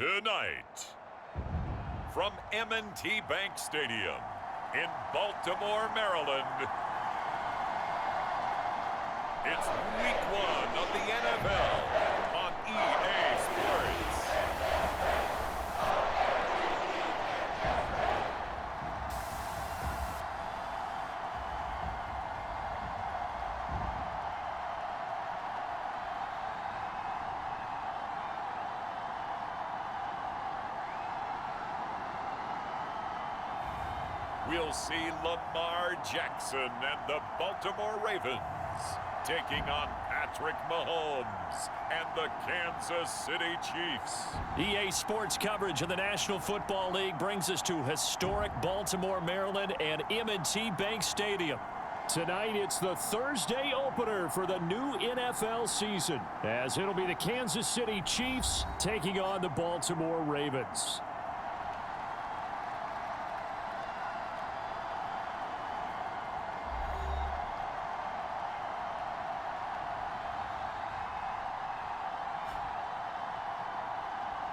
Tonight, from M&T Bank Stadium in Baltimore, Maryland, it's Week 1 of the NFL on EA Sports. We'll see Lamar Jackson and the Baltimore Ravens taking on Patrick Mahomes and the Kansas City Chiefs. EA Sports coverage of the National Football League brings us to historic Baltimore, Maryland and M&T Bank Stadium. Tonight, it's the Thursday opener for the new NFL season, as it'll be the Kansas City Chiefs taking on the Baltimore Ravens.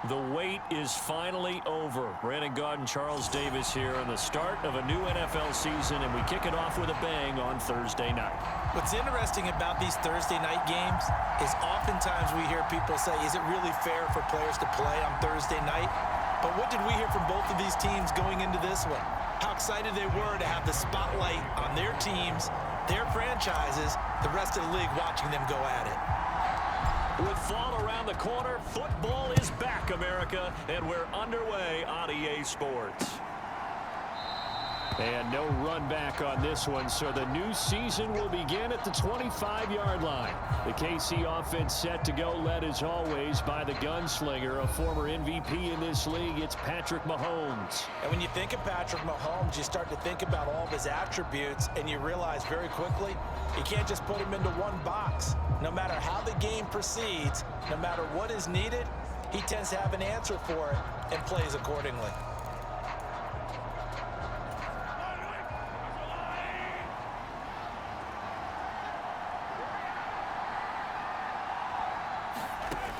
The wait is finally over. Brandon Gaudin, Charles Davis here on the start of a new NFL season, and we kick it off with a bang on Thursday night. What's interesting about these Thursday night games is oftentimes we hear people say, is it really fair for players to play on Thursday night? But what did we hear from both of these teams going into this one? How excited they were to have the spotlight on their teams, their franchises, the rest of the league watching them go at it. With fall around the corner, football is back, America, and we're underway on EA Sports. And no run back on this one, so the new season will begin at the 25-yard line. The KC offense set to go, led as always by the gunslinger, a former MVP in this league. It's Patrick Mahomes. And when you think of Patrick Mahomes, you start to think about all of his attributes, and you realize very quickly, you can't just put him into one box. No matter how the game proceeds, no matter what is needed, he tends to have an answer for it and plays accordingly.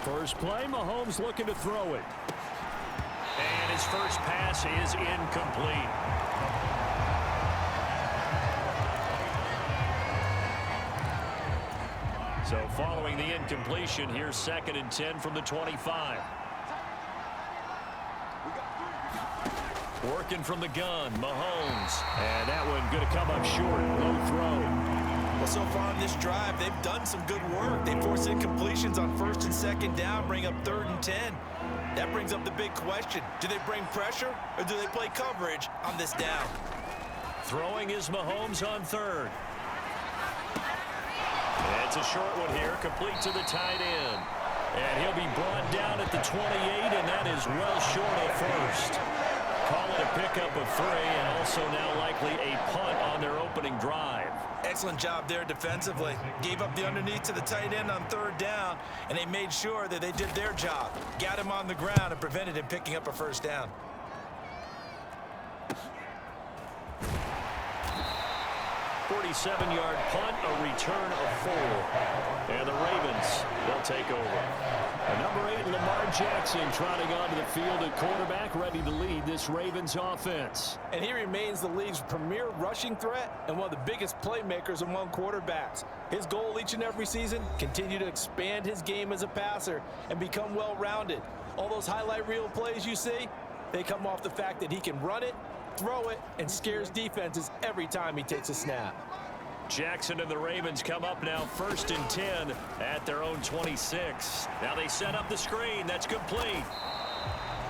First play, Mahomes looking to throw it. And his first pass is incomplete. So following the incompletion, here's 2nd and 10 from the 25. Working from the gun, Mahomes. And that one going to come up short. Low throw. Well, so far on this drive, they've done some good work. They force incompletions on 1st and 2nd down, bring up 3rd and 10. That brings up the big question. Do they bring pressure or do they play coverage on this down? Throwing is Mahomes on 3rd. It's a short one here, complete to the tight end. And he'll be brought down at the 28, and that is well short of 1st. Call it a pickup of 3, and also now likely a punt on their opening drive. Excellent job there defensively. Gave up the underneath to the tight end on 3rd down, and they made sure that they did their job. Got him on the ground and prevented him picking up a 1st down. .47-yard punt, a return of 4. And the Ravens, they'll take over. Number 8, Lamar Jackson, trotting onto the field at quarterback, ready to lead this Ravens offense. And he remains the league's premier rushing threat and one of the biggest playmakers among quarterbacks. His goal each and every season, continue to expand his game as a passer and become well-rounded. All those highlight reel plays you see, they come off the fact that he can run it, throw it, and scares defenses every time he takes a snap. Jackson and the Ravens come up now 1st and 10 at their own 26. Now they set up the screen. That's complete.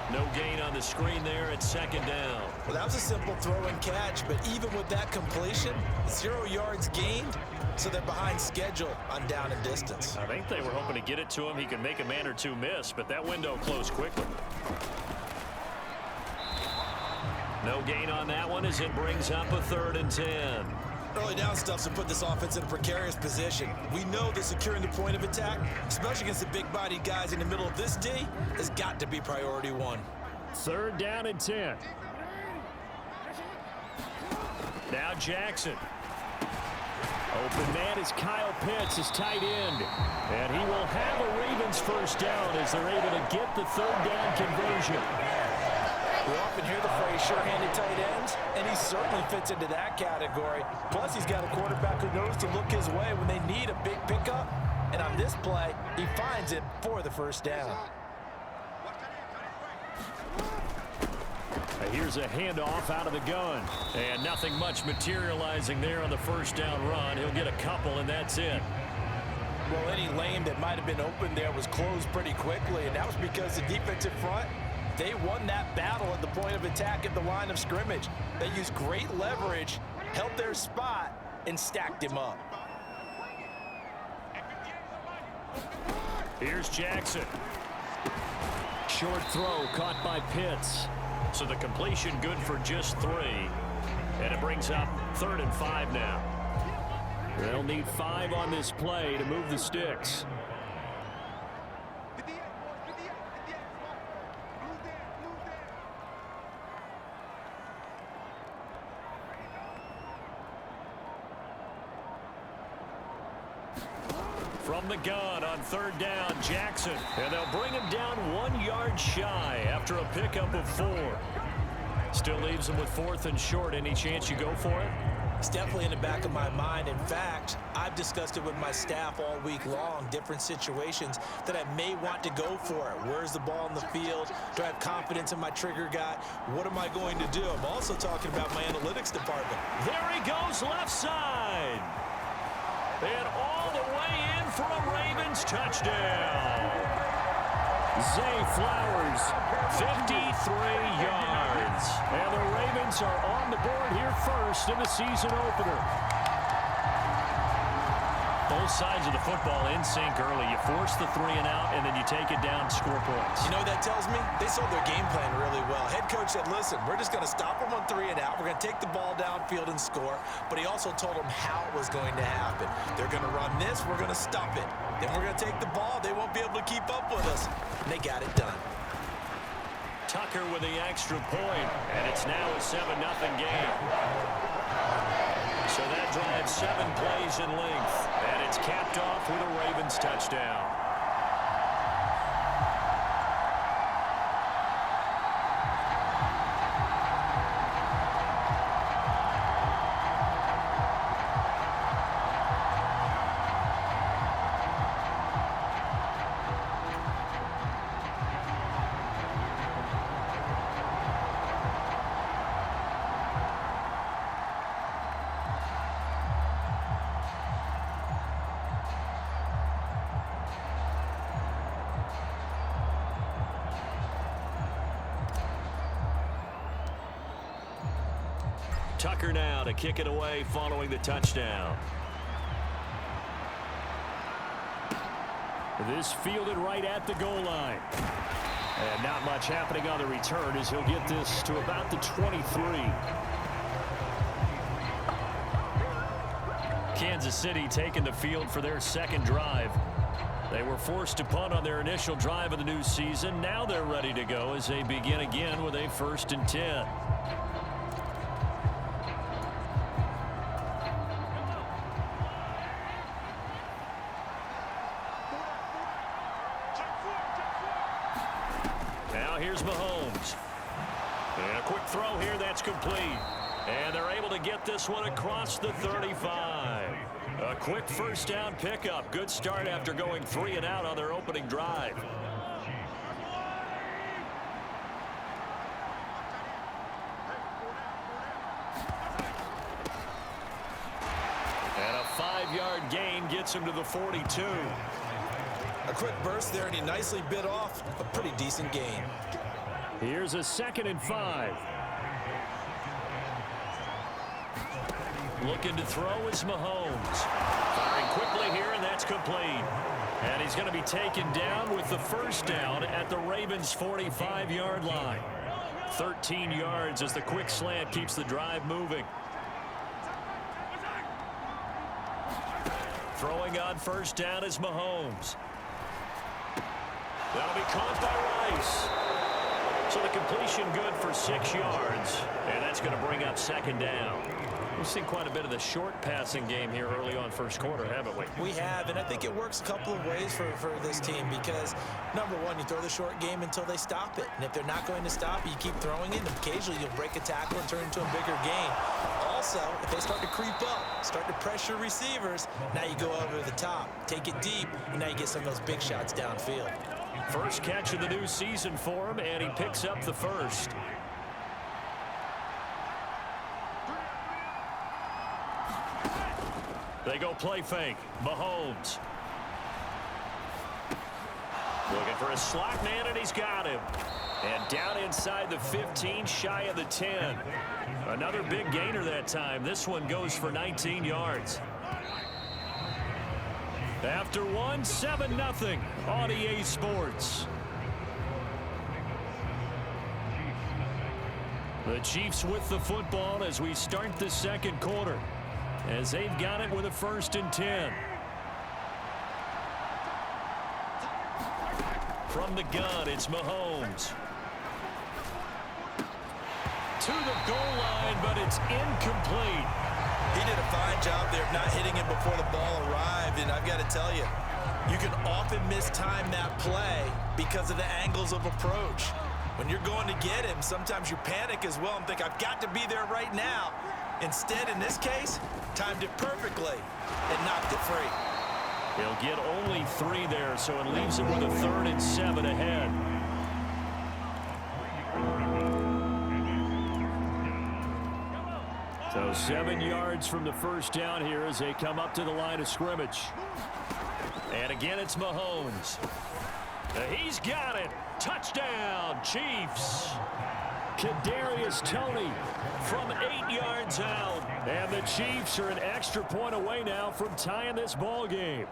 No gain on the screen there at 2nd down. Well, that was a simple throw and catch, but even with that completion, 0 yards gained, so they're behind schedule on down and distance. I think they were hoping to get it to him. He could make a man or two miss, but that window closed quickly. No gain on that one as it brings up a 3rd and 10. Early down stuff to put this offense in a precarious position. We know that securing the point of attack, especially against the big-bodied guys in the middle of this D, has got to be priority 1. 3rd down and 10. Now Jackson. Open man is Kyle Pitts, his tight end. And he will have a Ravens first down as they're able to get the third down conversion. We often hear the phrase sure-handed tight ends, and he certainly fits into that category. Plus, he's got a quarterback who knows to look his way when they need a big pickup. And on this play, he finds it for the first down. Here's a handoff out of the gun. And nothing much materializing there on the first down run. He'll get a couple, and that's it. Well, any lane that might have been open there was closed pretty quickly, and that was because the defensive front, they won that battle at the point of attack at the line of scrimmage. They used great leverage, held their spot, and stacked him up. Here's Jackson. Short throw caught by Pitts. So the completion good for just 3. And it brings up 3rd and 5 now. They'll need 5 on this play to move the sticks. From the gun on 3rd down, Jackson. And they'll bring him down 1 yard shy after a pickup of 4. Still leaves him with 4th and short. Any chance you go for it? It's definitely in the back of my mind. In fact, I've discussed it with my staff all week long, different situations that I may want to go for it. Where's the ball in the field? Do I have confidence in my trigger guy? What am I going to do? I'm also talking about my analytics department. There he goes, left side. And all the way in for a Ravens touchdown. Zay Flowers, 53 yards. And the Ravens are on the board here first in the season opener. Both sides of the football in sync early. You force the 3 and out, and then you take it down, score points. You know what that tells me? They sold their game plan really well. Head coach said, listen, we're just going to stop them on 3 and out. We're going to take the ball downfield and score. But he also told them how it was going to happen. They're going to run this. We're going to stop it. Then we're going to take the ball. They won't be able to keep up with us. And they got it done. Tucker with the extra point, and it's now a 7-0 game. So that drives 7 plays in length, and it's capped off with a Ravens touchdown. Tucker now to kick it away following the touchdown. This fielded right at the goal line. And not much happening on the return as he'll get this to about the 23. Kansas City taking the field for their second drive. They were forced to punt on their initial drive of the new season. Now they're ready to go as they begin again with a 1st and 10. Here's Mahornes. And a quick throw here that's complete. And they're able to get this one across the 35. A quick first down pickup. Good start after going 3 and out on their opening drive. And a 5-yard gain gets him to the 42. A quick burst there, and he nicely bit off a pretty decent gain. Here's a 2nd and 5. Looking to throw is Mahornes. Firing quickly here, and that's complete. And he's going to be taken down with the first down at the Ravens' 45-yard line. 13 yards as the quick slant keeps the drive moving. Throwing on first down is Mahornes. That'll be caught by Rice. So the completion good for 6 yards, and that's going to bring up second down. We've seen quite a bit of the short passing game here early on first quarter, haven't we? We have, and I think it works a couple of ways for this team because, number one, you throw the short game until they stop it. And if they're not going to stop it, you keep throwing it, and occasionally you'll break a tackle and turn it into a bigger gain. Also, if they start to creep up, start to pressure receivers, now you go over the top, take it deep, and now you get some of those big shots downfield. First catch of the new season for him, and he picks up the first. They go play fake. Mahornes. Looking for a slot man, and he's got him. And down inside the 15, shy of the 10. Another big gainer that time. This one goes for 19 yards. After one, 7-0 on EA Sports. The Chiefs with the football as we start the second quarter, as they've got it with a 1st and 10. From the gun, it's Mahornes. To the goal line, but it's incomplete. He did a fine job there of not hitting him before the ball arrived, and I've got to tell you, you can often mistime that play because of the angles of approach. When you're going to get him, sometimes you panic as well and think, I've got to be there right now. Instead, in this case, timed it perfectly and knocked it free. He'll get only 3 there, so it leaves him with a 3rd and 7 ahead. So 7 yards from the first down here as they come up to the line of scrimmage. And again, it's Mahornes. He's got it. Touchdown, Chiefs. Kadarius Toney from 8 yards out. And the Chiefs are an extra point away now from tying this ball game.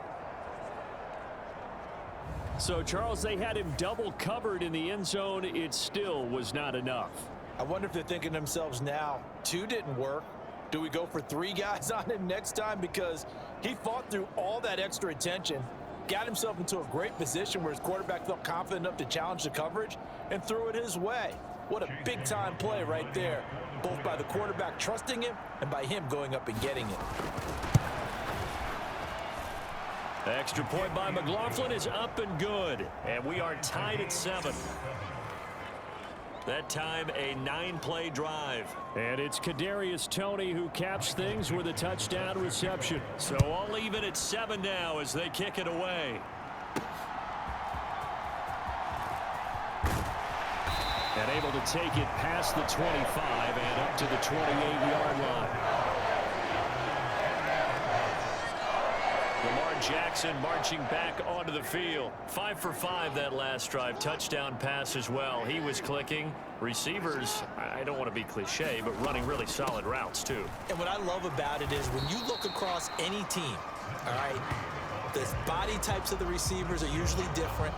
So, Charles, they had him double covered in the end zone. It still was not enough. I wonder if they're thinking to themselves now, 2 didn't work. Do we go for 3 guys on him next time? Because he fought through all that extra attention, got himself into a great position where his quarterback felt confident enough to challenge the coverage and threw it his way. What a big-time play right there, both by the quarterback trusting him and by him going up and getting it. The extra point by McLaughlin is up and good, and we are tied at 7. That time, a 9-play drive. And it's Kadarius Toney who caps things with a touchdown reception. So all even at 7 now as they kick it away. And able to take it past the 25 and up to the 28-yard line. Jackson marching back onto the field. 5 for 5 that last drive. Touchdown pass as well. He was clicking. Receivers, I don't want to be cliche, but running really solid routes too. And what I love about it is when you look across any team, all right, the body types of the receivers are usually different.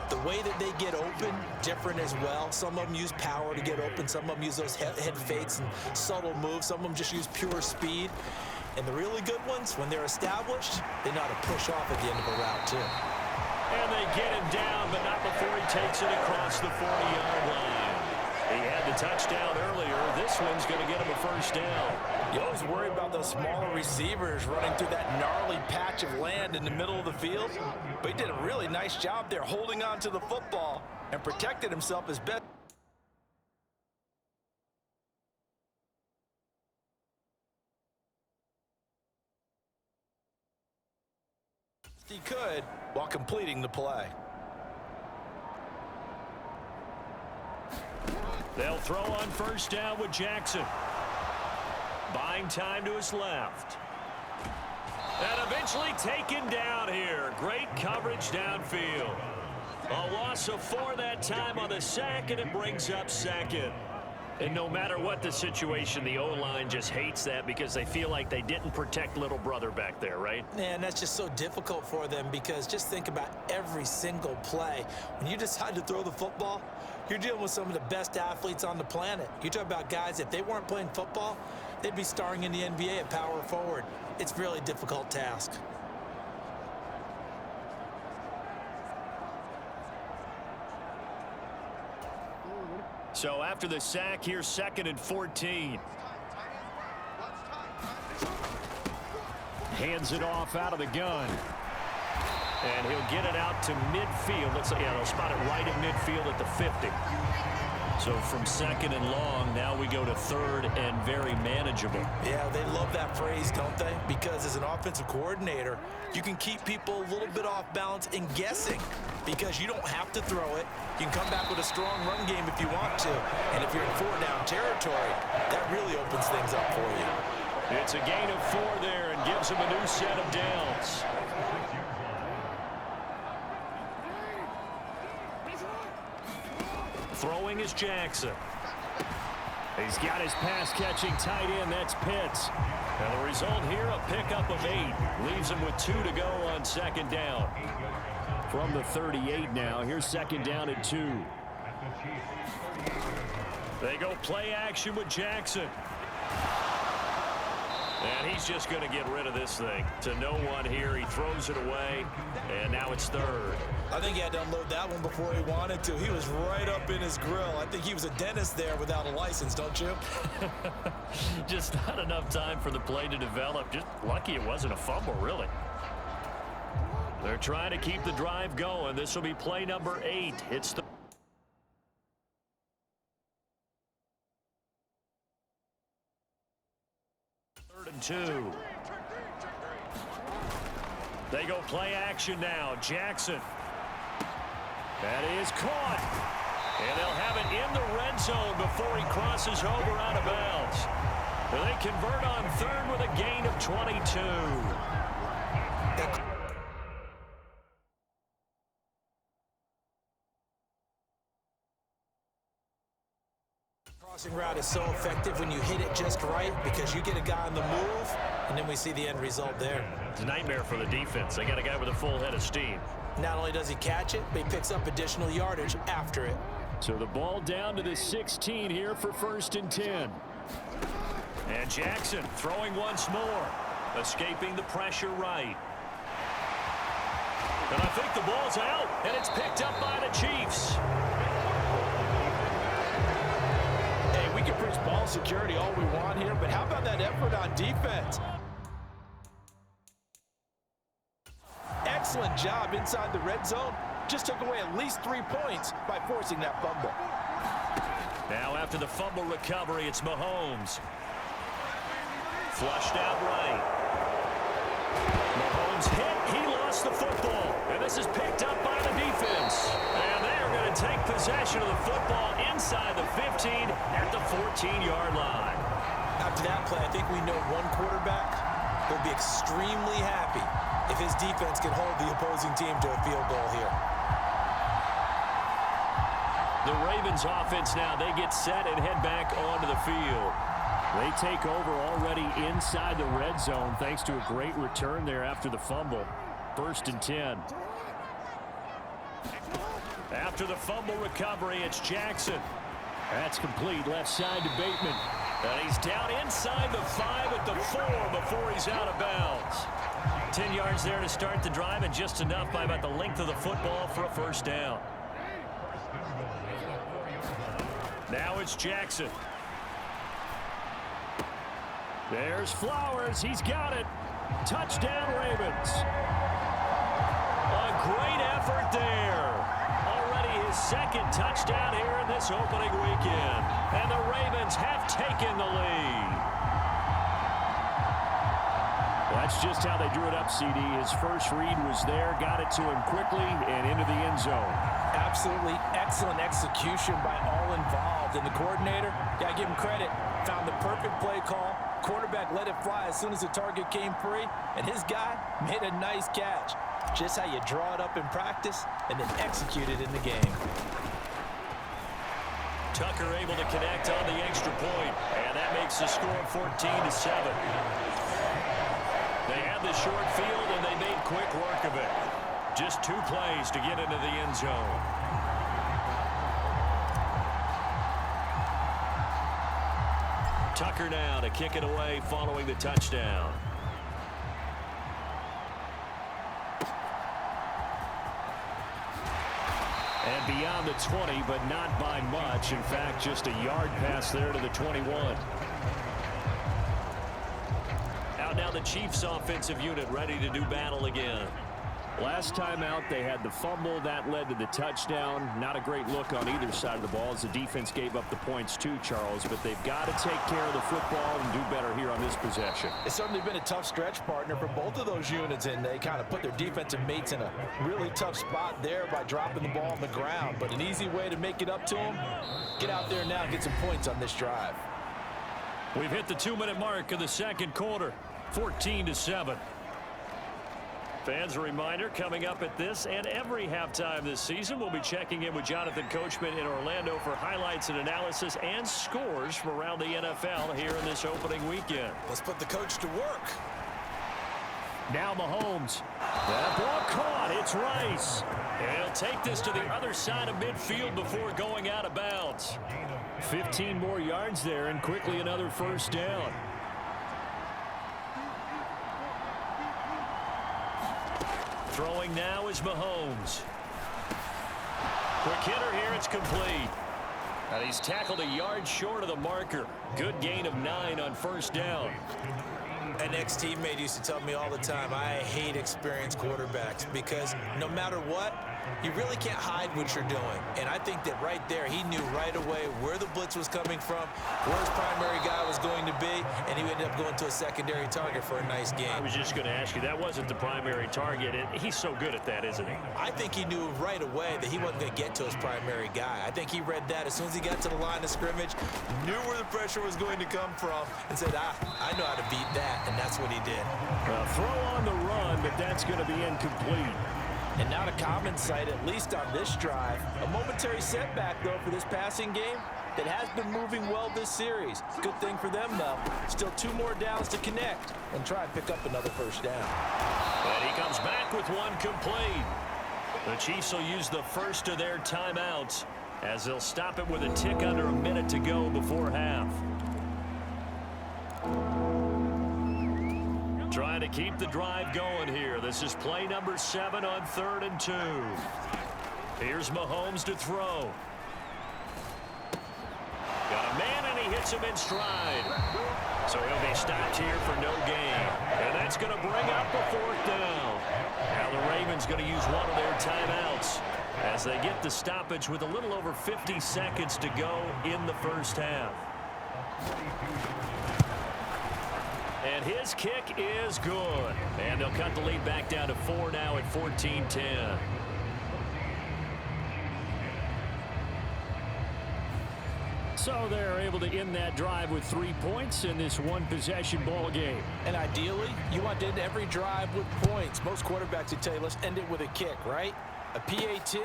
The way that they get open, different as well. Some of them use power to get open. Some of them use those head fakes and subtle moves. Some of them just use pure speed. And the really good ones, when they're established, they know how to push off at the end of a route, too. And they get him down, but not before he takes it across the 40-yard line. He had the touchdown earlier. This one's going to get him a 1st down. You always worry about those smaller receivers running through that gnarly patch of land in the middle of the field. But he did a really nice job there holding on to the football and protected himself as best he could while completing the play. They'll throw on 1st down with Jackson. Buying time to his left. And eventually taken down here. Great coverage downfield. A loss of 4 that time on the sack, and it brings up 2nd. And no matter what the situation, the O-line just hates that because they feel like they didn't protect little brother back there, right? And that's just so difficult for them because just think about every single play. When you decide to throw the football, you're dealing with some of the best athletes on the planet. You talk about guys, if they weren't playing football, they'd be starring in the NBA at power forward. It's a really difficult task. So after the sack, here's 2nd and 14. Hands it off out of the gun. And he'll get it out to midfield. Looks like, yeah, they'll spot it right at midfield at the 50. So from 2nd and long, now we go to 3rd and very manageable. Yeah, they love that phrase, don't they? Because as an offensive coordinator, you can keep people a little bit off balance and guessing because you don't have to throw it. You can come back with a strong run game if you want to. And if you're in 4-down territory, that really opens things up for you. It's a gain of 4 there and gives him a new set of downs. Throwing is Jackson. He's got his pass-catching tight end. That's Pitts. And the result here, a pickup of 8. Leaves him with 2 to go on 2nd down. From the 38 now, here's 2nd down and 2. They go play action with Jackson. And he's just going to get rid of this thing. To no one here. He throws it away. And now it's 3rd. I think he had to unload that one before he wanted to. He was right up in his grill. I think he was a dentist there without a license, don't you? Just not enough time for the play to develop. Just lucky it wasn't a fumble, really. They're trying to keep the drive going. This will be play number 8. It's the 3rd and 2. They go play action now. Jackson. That is caught. And they'll have it in the red zone before he crosses over out of bounds. And they convert on 3rd with a gain of 22. Crossing route is so effective when you hit it just right because you get a guy on the move, and then we see the end result there. It's a nightmare for the defense. They got a guy with a full head of steam. Not only does he catch it, but he picks up additional yardage after it. So the ball down to the 16 here for 1st and 10. And Jackson throwing once more. Escaping the pressure right. And I think the ball's out, and it's picked up by the Chiefs. Hey, we can preach ball security all we want here, but how about that effort on defense? Excellent job inside the red zone. Just took away at least 3 points by forcing that fumble. Now after the fumble recovery, it's Mahornes. Flushed out right. Mahornes hit. He lost the football. And this is picked up by the defense. And they are going to take possession of the football inside the 15 at the 14-yard line. After that play, I think we know one quarterback will be extremely happy if his defense can hold the opposing team to a field goal here. The Ravens offense now, they get set and head back onto the field. They take over already inside the red zone thanks to a great return there after the fumble. 1st and 10. After the fumble recovery, it's Jackson. That's complete left side to Bateman. And he's down inside the 5 at the 4 before he's out of bounds. 10 yards there to start the drive, and just enough by about the length of the football for a 1st down. Now it's Jackson. There's Flowers. He's got it. Touchdown, Ravens. A great effort there. Already his 2nd touchdown here in this opening weekend. And the Ravens have taken the lead. That's just how they drew it up, CD. His first read was there, got it to him quickly, and into the end zone. Absolutely excellent execution by all involved. And the coordinator, got to give him credit, found the perfect play call. Quarterback let it fly as soon as the target came free, and his guy made a nice catch. Just how you draw it up in practice and then execute it in the game. Tucker able to connect on the extra point, and that makes the score 14-7. They had the short field, and they made quick work of it. Just 2 plays to get into the end zone. Tucker now to kick it away following the touchdown. And beyond the 20, but not by much. In fact, just a yard pass there to the 21. Out now the Chiefs offensive unit ready to do battle again. Last time out, they had the fumble. That led to the touchdown. Not a great look on either side of the ball as the defense gave up the points too, Charles. But they've got to take care of the football and do better here on this possession. It's certainly been a tough stretch, partner, for both of those units, and they kind of put their defensive mates in a really tough spot there by dropping the ball on the ground. But an easy way to make it up to them, get out there now and get some points on this drive. We've hit the 2-minute mark of the second quarter, 14-7. Fans, a reminder, coming up at this and every halftime this season, we'll be checking in with Jonathan Coachman in Orlando for highlights and analysis and scores from around the NFL here in this opening weekend. Let's put the coach to work. Now Mahornes. That ball caught. It's Rice. And he'll take this to the other side of midfield before going out of bounds. 15 more yards there and quickly another first down. Throwing now is Mahornes. Quick hitter here, it's complete. And he's tackled a yard short of the marker. Good gain of 9 on first down. An ex-teammate used to tell me all the time, I hate experienced quarterbacks because no matter what, you really can't hide what you're doing. And I think that right there, he knew right away where the blitz was coming from, where his primary guy was going to be, and he ended up going to a secondary target for a nice game. I was just going to ask you, that wasn't the primary target. He's so good at that, isn't he? I think he knew right away that he wasn't going to get to his primary guy. I think he read that as soon as he got to the line of scrimmage, knew where the pressure was going to come from, and said, I know how to beat that, and that's what he did. Throw on the run, but that's going to be incomplete. And not a common sight, at least on this drive. A momentary setback, though, for this passing game that has been moving well this series. Good thing for them, though. Still 2 more downs to connect and try and pick up another first down. And he comes back with one complete. The Chiefs will use the first of their timeouts as they'll stop it with a tick under a minute to go before half. Trying to keep the drive going here. This is play number 7 on 3rd and 2. Here's Mahornes to throw. Got a man, and he hits him in stride. So he'll be stopped here for no gain. And that's going to bring up a 4th down. Now the Ravens going to use one of their timeouts as they get the stoppage with a little over 50 seconds to go in the first half. And his kick is good. And they'll cut the lead back down to 4 now at 14-10. So they're able to end that drive with 3 points in this one-possession ball game. And ideally, you want to end every drive with points. Most quarterbacks would tell you, let's end it with a kick, right? A PAT,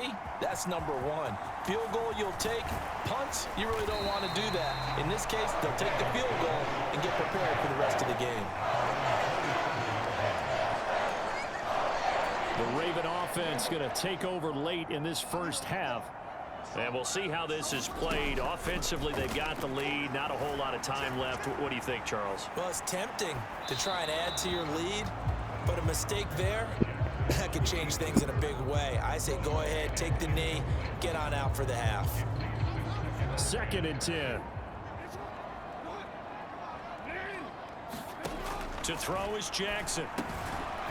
that's number 1. Field goal you'll take. Punts, you really don't want to do that. In this case, they'll take the field goal and get prepared for the rest of the game. The Raven offense going to take over late in this first half. And we'll see how this is played. Offensively, they've got the lead. Not a whole lot of time left. What do you think, Charles? Well, it's tempting to try and add to your lead, but a mistake there, that could change things in a big way. I say go ahead, take the knee, get on out for the half. 2nd and 10. To throw is Jackson.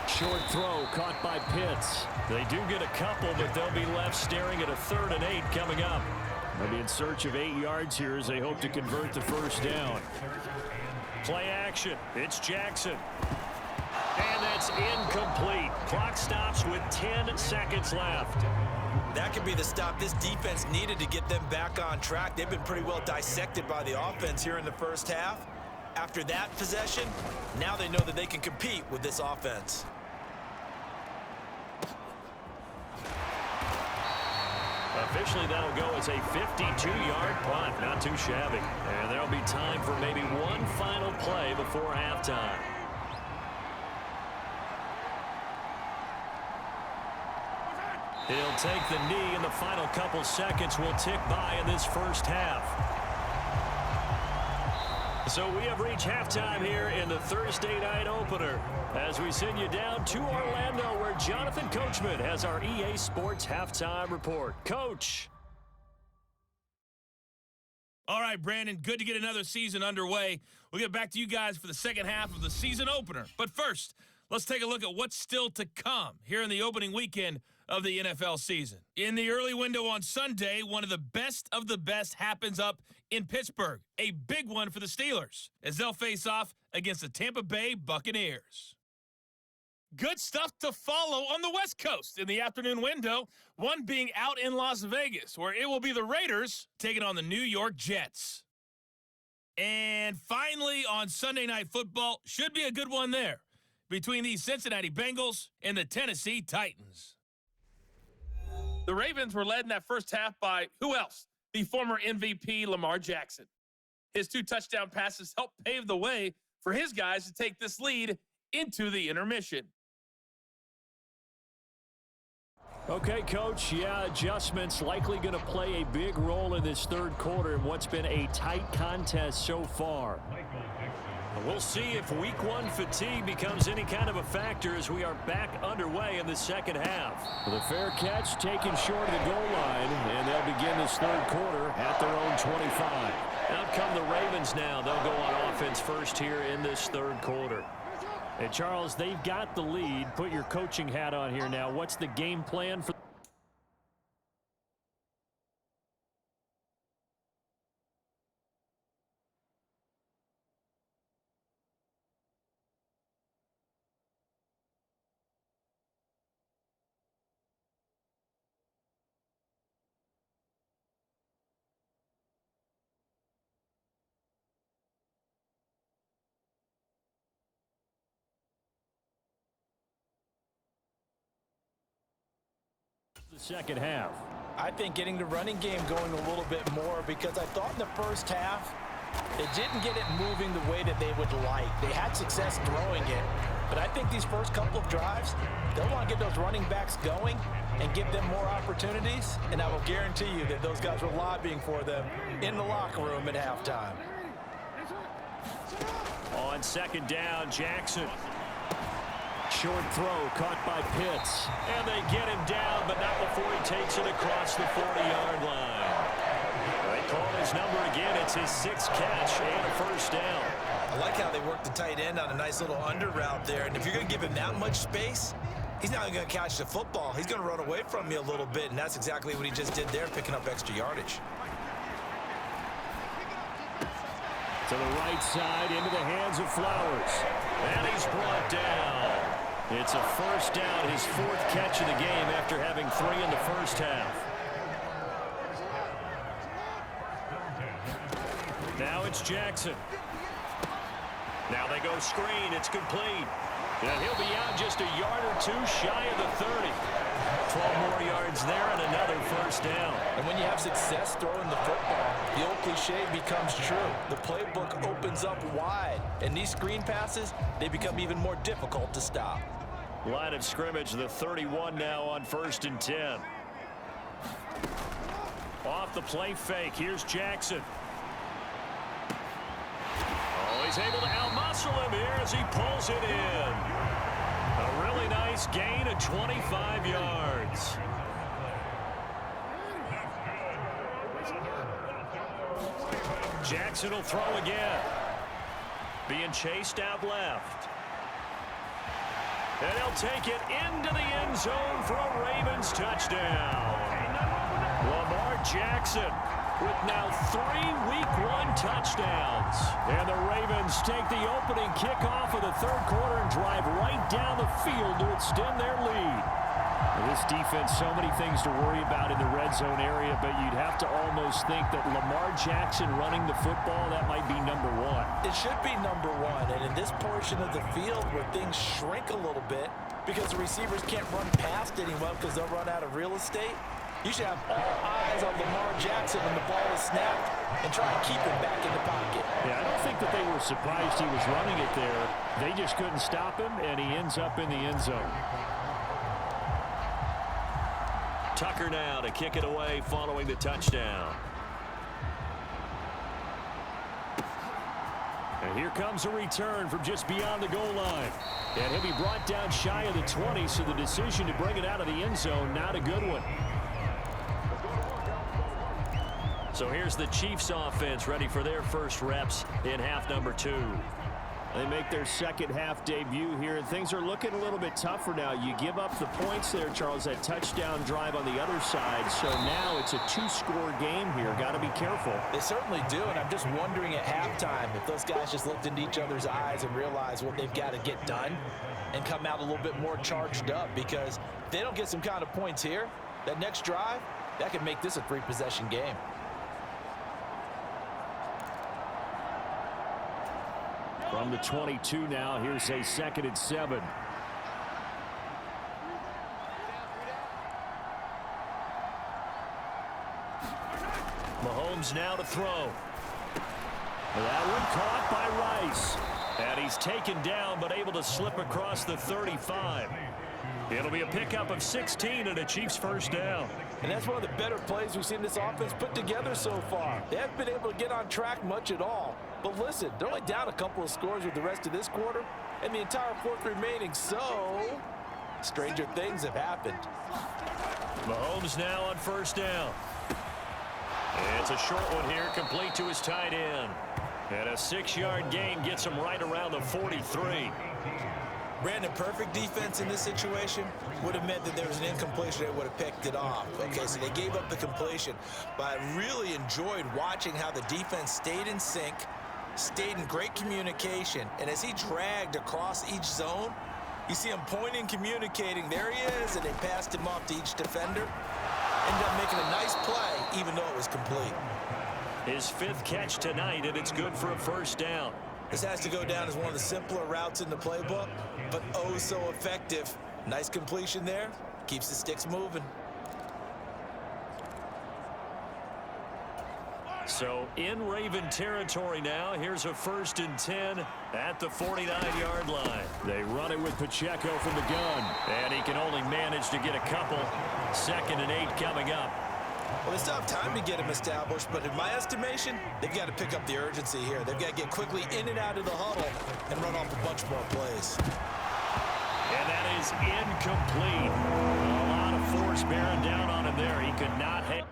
Short throw caught by Pitts. They do get a couple, but they'll be left staring at a 3rd and 8 coming up. They'll be in search of 8 yards here as they hope to convert the first down. Play action. It's Jackson. And that's incomplete. Clock stops with 10 seconds left. That could be the stop this defense needed to get them back on track. They've been pretty well dissected by the offense here in the first half. After that possession, now they know that they can compete with this offense. Officially, that'll go as a 52-yard punt. Not too shabby. And there'll be time for maybe one final play before halftime. He'll take the knee, and the final couple seconds will tick by in this first half. So we have reached halftime here in the Thursday night opener as we send you down to Orlando where Jonathan Coachman has our EA Sports halftime report. Coach. All right, Brandon, good to get another season underway. We'll get back to you guys for the second half of the season opener. But first, let's take a look at what's still to come here in the opening weekend of the NFL season. In the early window on Sunday, one of the best happens up in Pittsburgh. A big one for the Steelers as they'll face off against the Tampa Bay Buccaneers. Good stuff to follow on the West Coast in the afternoon window, one being out in Las Vegas, where it will be the Raiders taking on the New York Jets. And finally, on Sunday Night Football, should be a good one there, between the Cincinnati Bengals and the Tennessee Titans. The Ravens were led in that first half by, who else? The former MVP, Lamar Jackson. His 2 touchdown passes helped pave the way for his guys to take this lead into the intermission. Okay, Coach, adjustments likely going to play a big role in this third quarter in what's been a tight contest so far. We'll see if week 1 fatigue becomes any kind of a factor as we are back underway in the second half. With a fair catch taken short of the goal line, and they'll begin this third quarter at their own 25. Out come the Ravens now. They'll go on offense first here in this third quarter. And Charles, they've got the lead. Put your coaching hat on here now. What's the game plan for the second half? I think getting the running game going a little bit more, because I thought in the first half they didn't get it moving the way that they would like. They had success throwing it, but I think these first couple of drives, they'll want to get those running backs going and give them more opportunities, and I will guarantee you that those guys were lobbying for them in the locker room at halftime. On second down, Jackson. Short throw caught by Pitts. And they get him down, but not before he takes it across the 40-yard line. They call his number again. It's his 6th catch and a first down. I like how they worked the tight end on a nice little under route there, and if you're going to give him that much space, he's not going to catch the football. He's going to run away from me a little bit, and that's exactly what he just did there, picking up extra yardage. To the right side, into the hands of Flowers. And he's brought down. It's a first down, his 4th catch of the game after having 3 in the first half. Now it's Jackson. Now they go screen. It's complete. And he'll be out just a yard or 2 shy of the 30. 12 more yards there and another first down. And when you have success throwing the football, the old cliche becomes true. The playbook opens up wide, and these screen passes, they become even more difficult to stop. Line of scrimmage, the 31 now on 1st and 10. Off the play fake, here's Jackson. Oh, he's able to outmuscle him here as he pulls it in. A really nice gain of 25 yards. Jackson will throw again. Being chased out left. And he'll take it into the end zone for a Ravens touchdown. Lamar Jackson with now 3 week 1 touchdowns. And the Ravens take the opening kickoff of the third quarter and drive right down the field to extend their lead. This defense, so many things to worry about in the red zone area, but you'd have to almost think that Lamar Jackson running the football, that might be number 1. It should be number 1, and in this portion of the field where things shrink a little bit because the receivers can't run past anyone because they'll run out of real estate, you should have all eyes on Lamar Jackson when the ball is snapped and try and keep him back in the pocket. Yeah, I don't think that they were surprised he was running it there. They just couldn't stop him, and he ends up in the end zone. Tucker now to kick it away following the touchdown. And here comes a return from just beyond the goal line. And he'll be brought down shy of the 20, so the decision to bring it out of the end zone, not a good one. So here's the Chiefs offense ready for their first reps in half number 2. They make their second half debut here, and things are looking a little bit tougher now. You give up the points there, Charles, that touchdown drive on the other side. So now it's a 2-score game here. Got to be careful. They certainly do, and I'm just wondering at halftime if those guys just looked into each other's eyes and realized what they've got to get done and come out a little bit more charged up, because if they don't get some kind of points here, that next drive, that could make this a 3-possession game. From the 22 now, here's a 2nd and 7. Mahomes now to throw. That one caught by Rice. And he's taken down, but able to slip across the 35. It'll be a pickup of 16 and a Chiefs first down. And that's one of the better plays we've seen this offense put together so far. They haven't been able to get on track much at all. But listen, they're only down a couple of scores with the rest of this quarter and the entire fourth remaining, so stranger things have happened. Mahomes now on first down. It's a short one here, complete to his tight end. And a 6-yard gain gets him right around the 43. Brandon, perfect defense in this situation would have meant that there was an incompletion. They would have picked it off. Okay, so they gave up the completion. But I really enjoyed watching how the defense stayed in sync, stayed in great communication. And as he dragged across each zone, you see him pointing, communicating. There he is, and they passed him off to each defender. Ended up making a nice play, even though it was complete. His 5th catch tonight, and it's good for a first down. This has to go down as one of the simpler routes in the playbook, but oh so effective. Nice completion there. Keeps the sticks moving. So in Raven territory now, here's a 1st and 10 at the 49-yard line. They run it with Pacheco from the gun, and he can only manage to get a couple. 2nd and 8 coming up. Well, they still have time to get him established, but in my estimation, they've got to pick up the urgency here. They've got to get quickly in and out of the huddle and run off a bunch more plays. And that is incomplete. A lot of force bearing down on him there. He could not hang.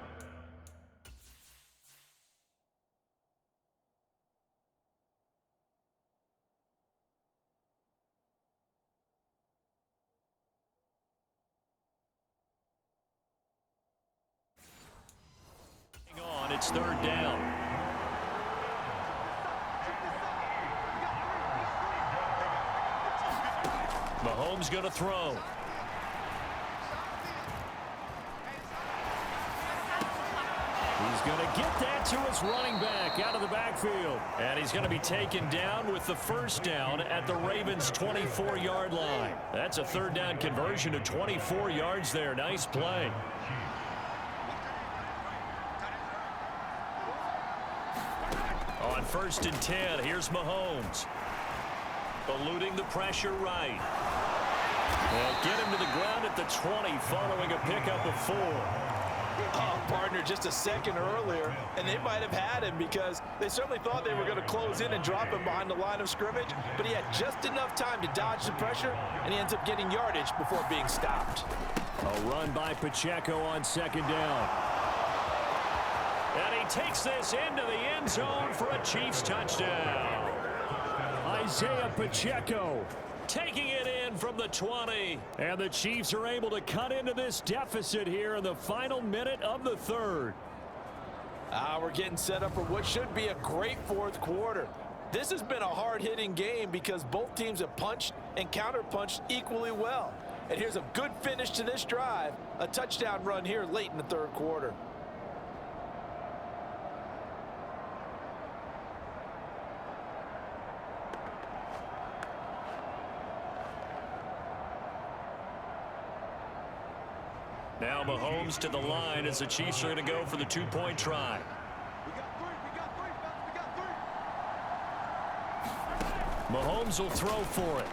It's 3rd down. Mahomes going to throw. He's going to get that to his running back out of the backfield. And he's going to be taken down with the first down at the Ravens' 24-yard line. That's a 3rd down conversion of 24 yards there. Nice play. On 1st and 10, here's Mahomes. Eluding the pressure right. They'll get him to the ground at the 20 following a pickup of 4. Oh, partner, just a second earlier, and they might have had him because they certainly thought they were going to close in and drop him behind the line of scrimmage, but he had just enough time to dodge the pressure, and he ends up getting yardage before being stopped. A run by Pacheco on 2nd down. And he takes this into the end zone for a Chiefs touchdown. Isaiah Pacheco taking it in from the 20. And the Chiefs are able to cut into this deficit here in the final minute of the 3rd. We're getting set up for what should be a great 4th quarter. This has been a hard-hitting game because both teams have punched and counterpunched equally well. And here's a good finish to this drive, a touchdown run here late in the 3rd quarter. Now Mahomes to the line as the Chiefs are going to go for the 2-point try. Mahomes will throw for it.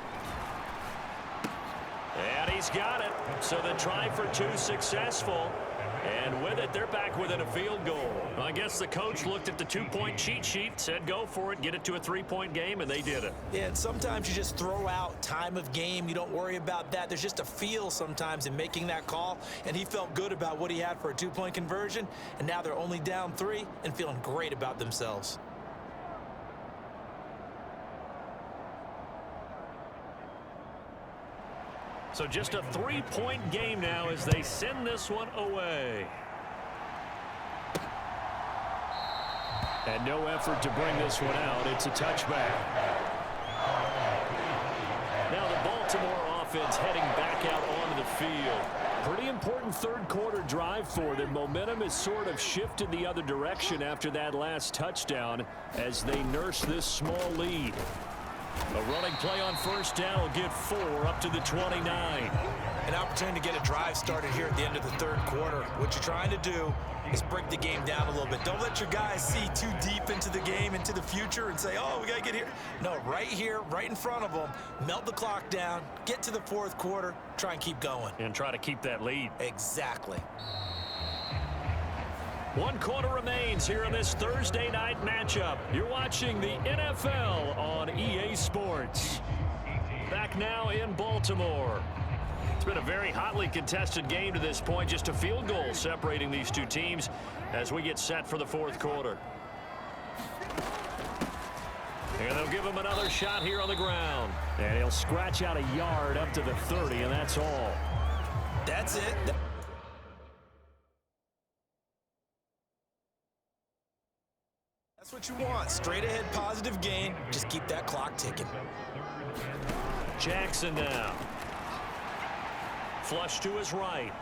And he's got it. So the try for 2 successful. And with it, they're back within a field goal. I guess the coach looked at the two-point cheat sheet, said go for it, get it to a three-point game, and they did it. Yeah, and sometimes you just throw out time of game. You don't worry about that. There's just a feel sometimes in making that call, and he felt good about what he had for a two-point conversion, and now they're only down 3 and feeling great about themselves. So just a three-point game now as they send this one away. And no effort to bring this one out. It's a touchback. Now the Baltimore offense heading back out onto the field. Pretty important third-quarter drive for them. Momentum has sort of shifted the other direction after that last touchdown as they nurse this small lead. A running play on first down will get 4 up to the 29. An opportunity to get a drive started here at the end of the third quarter. What you're trying to do is break the game down a little bit. Don't let your guys see too deep into the game, into the future, and say, oh, we got to get here. No, right here, right in front of them, melt the clock down, get to the fourth quarter, try and keep going. And try to keep that lead. Exactly. 1 quarter remains here in this Thursday night matchup. You're watching the NFL on EA Sports. Back now in Baltimore. It's been a very hotly contested game to this point. Just a field goal separating these two teams as we get set for the fourth quarter. And they'll give him another shot here on the ground. And he'll scratch out a yard up to the 30, and that's all. That's it. That's what you want. Straight ahead positive gain. Just keep that clock ticking. Jackson now. Flush to his right.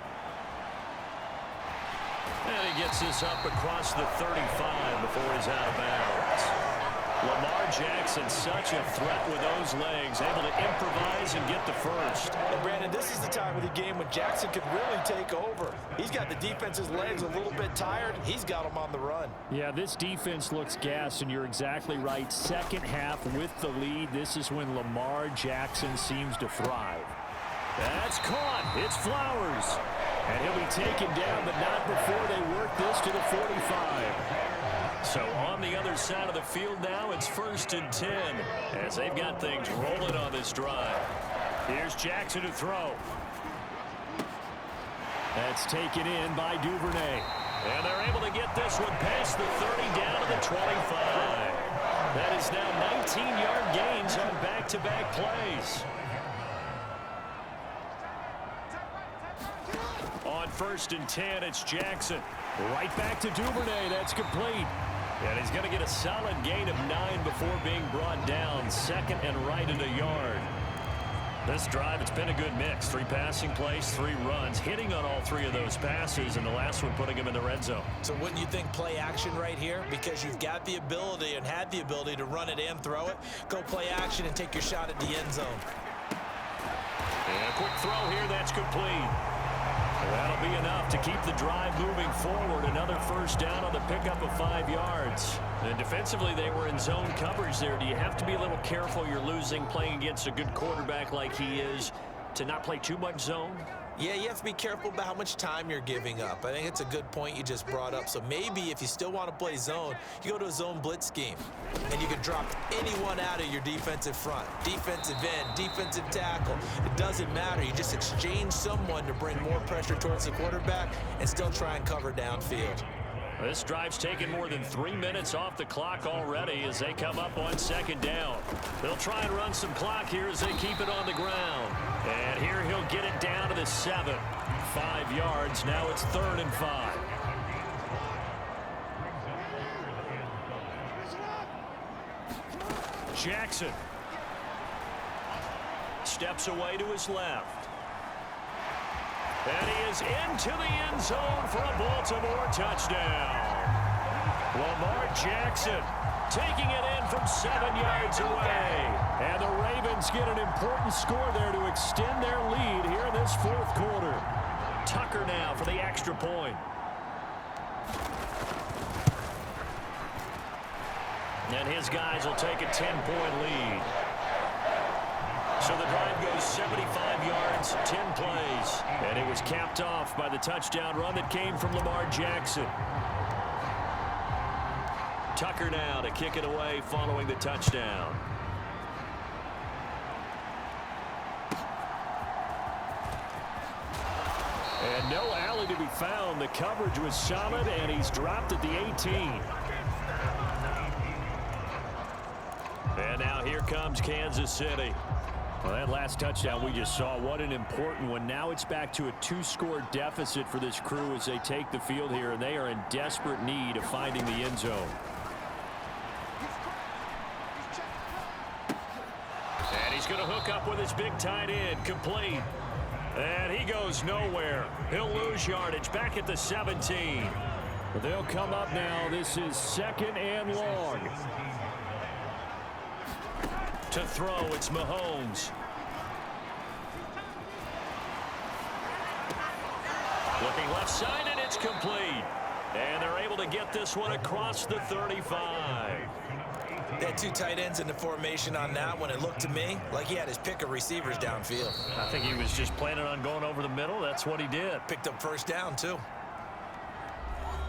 And he gets this up across the 35 before he's out of bounds. Lamar Jackson, such a threat with those legs, able to improvise and get the first. And Brandon, this is the time of the game when Jackson could really take over. He's got the defense's legs a little bit tired. He's got them on the run. Yeah, this defense looks gassed, and you're exactly right. Second half with the lead, this is when Lamar Jackson seems to thrive. That's caught. It's Flowers. And he'll be taken down, but not before they work this to the 45. So on the other side of the field now, it's 1st and 10 as they've got things rolling on this drive. Here's Jackson to throw. That's taken in by Duvernay. And they're able to get this one past the 30 down to the 25. That is now 19-yard gains on back-to-back plays. On 1st and 10, it's Jackson. Right back to Duvernay. That's complete. And he's going to get a solid gain of 9 before being brought down. Second and right at a yard. This drive, it's been a good mix. 3 passing plays, 3 runs, hitting on all 3 of those passes, and the last one putting him in the red zone. So wouldn't you think play action right here? Because you've got the ability and had the ability to run it and throw it. Go play action and take your shot at the end zone. And a quick throw here, that's complete. That'll be enough to keep the drive moving forward. Another first down on the pickup of 5 yards. And defensively, they were in zone coverage there. Do you have to be a little careful? You're losing playing against a good quarterback like he is to not play too much zone? Yeah, you have to be careful about how much time you're giving up. I think it's a good point you just brought up. So maybe if you still want to play zone, you go to a zone blitz scheme. And you can drop anyone out of your defensive front. Defensive end, defensive tackle. It doesn't matter. You just exchange someone to bring more pressure towards the quarterback and still try and cover downfield. This drive's taken more than 3 minutes off the clock already as they come up on 2nd down. They'll try and run some clock here as they keep it on the ground. And here he'll get it down to the 7. 5 yards. Now it's 3rd and 5. Jackson steps away to his left. And he is into the end zone for a Baltimore touchdown. Lamar Jackson taking it in from 7 yards away. And the Ravens get an important score there to extend their lead here in this 4th quarter. Tucker now for the extra point. And his guys will take a 10-point lead. So the drive goes 75 yards, 10 plays. And it was capped off by the touchdown run that came from Lamar Jackson. Tucker now to kick it away following the touchdown. And no alley to be found. The coverage was solid, and he's dropped at the 18. And now here comes Kansas City. Well, that last touchdown we just saw, what an important one. Now it's back to a 2-score deficit for this crew as they take the field here, and they are in desperate need of finding the end zone. And he's going to hook up with his big tight end, complete. And he goes nowhere. He'll lose yardage back at the 17. But they'll come up now. This is 2nd and long. To throw, it's Mahornes. Looking left side, and it's complete. And they're able to get this one across the 35. They had 2 tight ends in the formation on that one. It looked to me like he had his pick of receivers downfield. I think he was just planning on going over the middle. That's what he did. Picked up first down, too.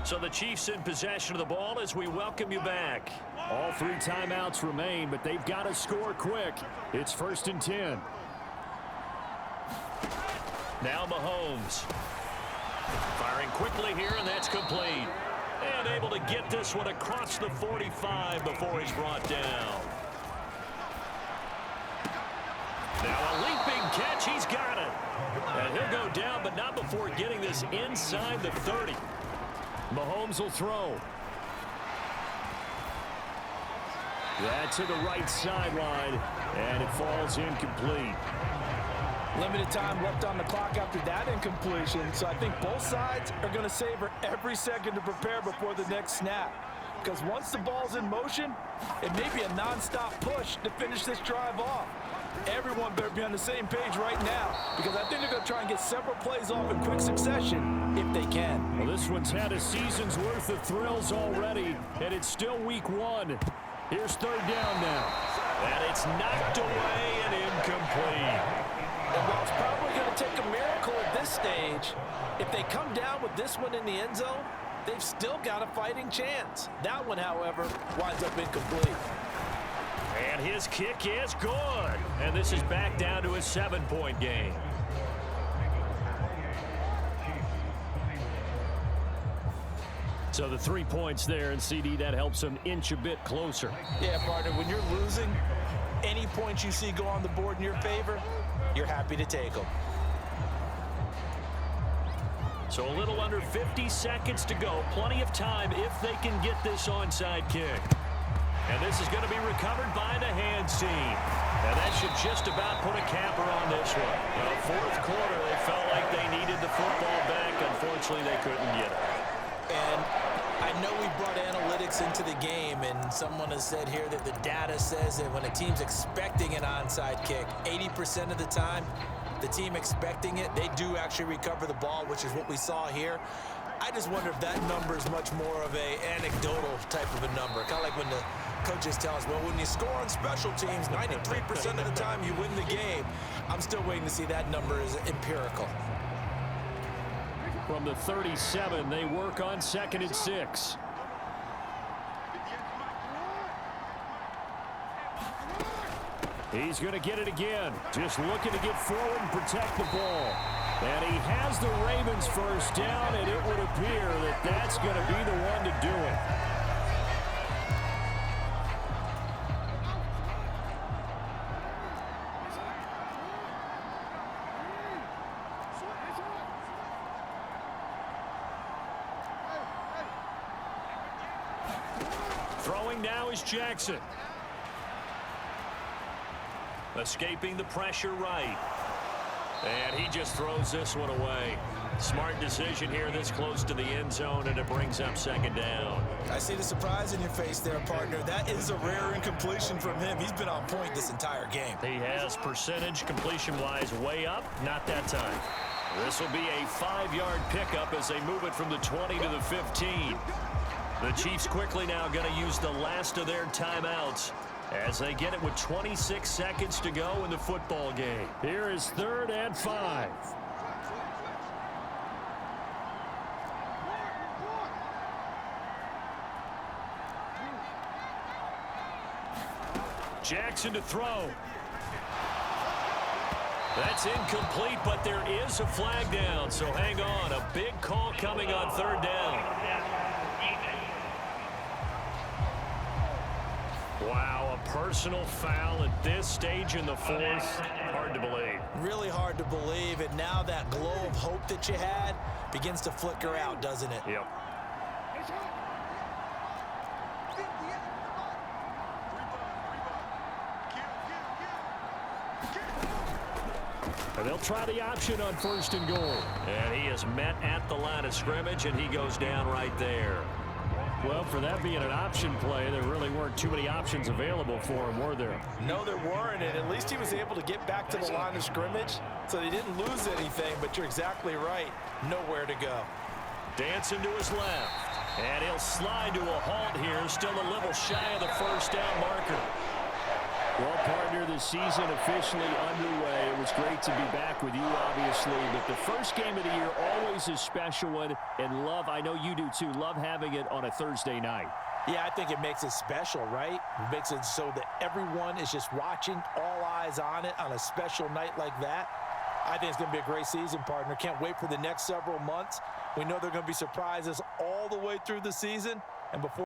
So the Chiefs in possession of the ball as we welcome you back. All 3 timeouts remain, but they've got to score quick. It's 1st and 10. Now Mahornes. Firing quickly here, and that's complete. And able to get this one across the 45 before he's brought down. Now a leaping catch. He's got it. And he'll go down, but not before getting this inside the 30. Mahornes will throw. That's to the right sideline, and it falls incomplete. Limited time left on the clock after that incompletion, so I think both sides are going to savor every second to prepare before the next snap. Because once the ball's in motion, it may be a non-stop push to finish this drive off. Everyone better be on the same page right now, because I think they're going to try and get several plays off in quick succession if they can. Well, this one's had a season's worth of thrills already, and it's still week 1. Here's 3rd down now. And it's knocked away and incomplete. And while it's probably going to take a miracle at this stage, if they come down with this one in the end zone, they've still got a fighting chance. That one, however, winds up incomplete. And his kick is good. And this is back down to a 7-point game. So the 3 points there, and CD, that helps them inch a bit closer. Yeah, partner, when you're losing, any points you see go on the board in your favor, you're happy to take them. So a little under 50 seconds to go. Plenty of time if they can get this onside kick. And this is going to be recovered by the hands team. And that should just about put a capper on this one. Well, 4th quarter, they felt like they needed the football back. Unfortunately, they couldn't get it. And I know we brought analytics into the game, and someone has said here that the data says that when a team's expecting an onside kick, 80% of the time, the team expecting it, they do actually recover the ball, which is what we saw here. I just wonder if that number is much more of a anecdotal type of a number. Kind of like when the coaches tell us, well, when you score on special teams, 93% of the time you win the game. I'm still waiting to see that number is empirical. From the 37, they work on 2nd and 6. He's going to get it again. Just looking to get forward and protect the ball. And he has the Ravens first down, and it would appear that that's going to be the one to do it. Throwing now is Jackson. Escaping the pressure right. And he just throws this one away. Smart decision here this close to the end zone, and it brings up 2nd down. I see the surprise in your face there, partner. That is a rare incompletion from him. He's been on point this entire game. He has percentage completion-wise way up. Not that time. This will be a 5-yard pickup as they move it from the 20 to the 15. The Chiefs quickly now going to use the last of their timeouts. as they get it with 26 seconds to go in the football game. Here is 3rd and 5. Jackson to throw. That's incomplete, but there is a flag down, so hang on. A big call coming on 3rd down. Wow, a personal foul at this stage in the 4th. Hard to believe. Really hard to believe, and now that glow of hope that you had begins to flicker out, doesn't it? Yep. And they'll try the option on 1st and goal. And he is met at the line of scrimmage, and he goes down right there. Well, for that being an option play, there really weren't too many options available for him, were there? No, there weren't, and at least he was able to get back to the line of scrimmage, so they didn't lose anything, but you're exactly right. Nowhere to go. Dancing to his left, and he'll slide to a halt here, still a little shy of the 1st down marker. Well, partner, the season officially underway. It was great to be back with you, obviously, but the first game of the year always is special one, and love, I know you do too, love having it on a Thursday night. Yeah, I think it makes it special, right? It makes it so that everyone is just watching, all eyes on it on a special night like that. I think it's going to be a great season, partner. Can't wait for the next several months. We know there are going to be surprises all the way through the season, and before